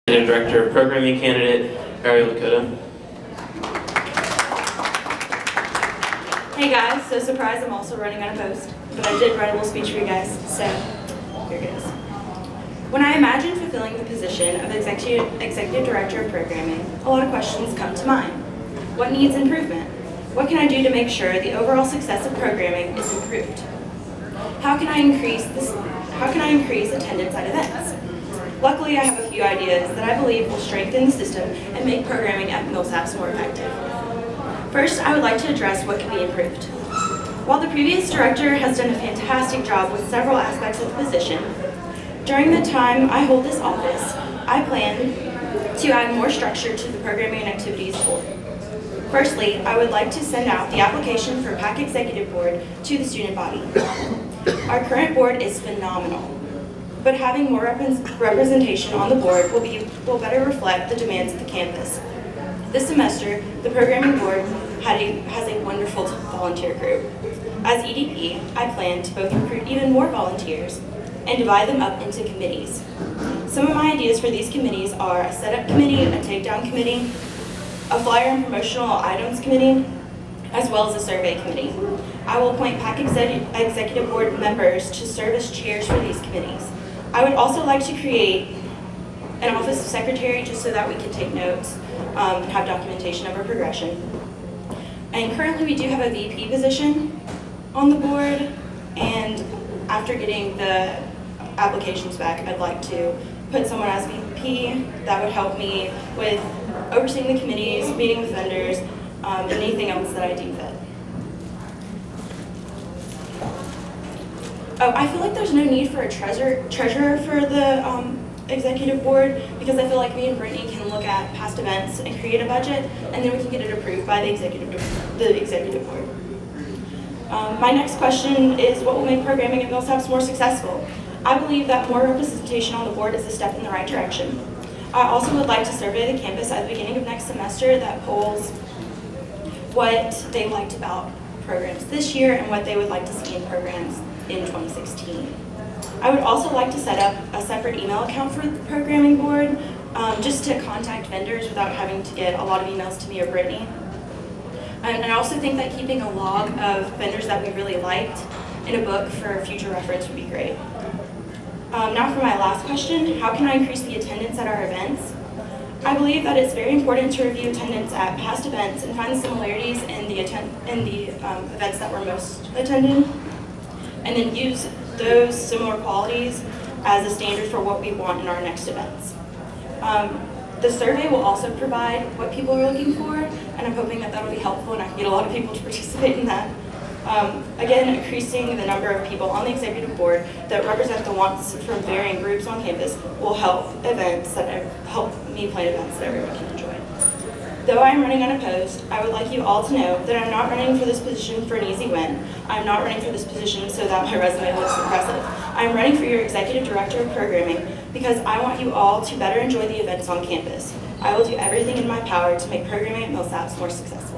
Director of Programming candidate, Ariel DeCoteau. Hey guys, so surprise, I'm also running unopposed, but I did write a little speech for you guys, so here it goes. When I imagine fulfilling the position of Executive Director of Programming, a lot of questions come to mind. What needs improvement? What can I do to make sure the overall success of programming is improved? How can I increase attendance at events? Luckily, I have a few ideas that I believe will strengthen the system and make programming at Millsaps more effective. First, I would like to address what can be improved. While the previous director has done a fantastic job with several aspects of the position, during the time I hold this office, I plan to add more structure to the Programming and Activities Board. Firstly, I would like to send out the application for PAC Executive Board to the student body. Our current board is phenomenal, but having more representation on the board will better reflect the demands of the campus. This semester, the Programming Board has a wonderful volunteer group. As EDP, I plan to both recruit even more volunteers and divide them up into committees. Some of my ideas for these committees are a setup committee, a takedown committee, a flyer and promotional items committee, as well as a survey committee. I will appoint PAC Executive Board members to serve as chairs for these committees. I would also like to create an office of secretary just so that we can take notes and have documentation of our progression. And currently we do have a VP position on the board, and after getting the applications back, I'd like to put someone as VP that would help me with overseeing the committees, meeting with vendors, and anything else that I deem fit. Oh, I feel like there's no need for a treasurer for the executive board, because I feel like me and Brittany can look at past events and create a budget, and then we can get it approved by the executive board. My next question is, what will make programming at Millsaps more successful? I believe that more representation on the board is a step in the right direction. I also would like to survey the campus at the beginning of next semester that polls what they liked about programs this year and what they would like to see in programs in 2016. I would also like to set up a separate email account for the programming board, just to contact vendors without having to get a lot of emails to me or Brittany. And I also think that keeping a log of vendors that we really liked in a book for future reference would be great. Now for my last question, how can I increase the attendance at our events? I believe that it's very important to review attendance at past events and find the similarities in the events that were most attended, and then use those similar qualities as a standard for what we want in our next events. The survey will also provide what people are looking for, and I'm hoping that that'll be helpful and I can get a lot of people to participate in that. Again, increasing the number of people on the executive board that represent the wants from varying groups on campus will help me plan events that everyone can enjoy. Though I am running unopposed, I would like you all to know that I'm not running for this position for an easy win. I'm not running for this position so that my resume looks impressive. I'm running for your Executive Director of Programming because I want you all to better enjoy the events on campus. I will do everything in my power to make programming at Millsaps more successful.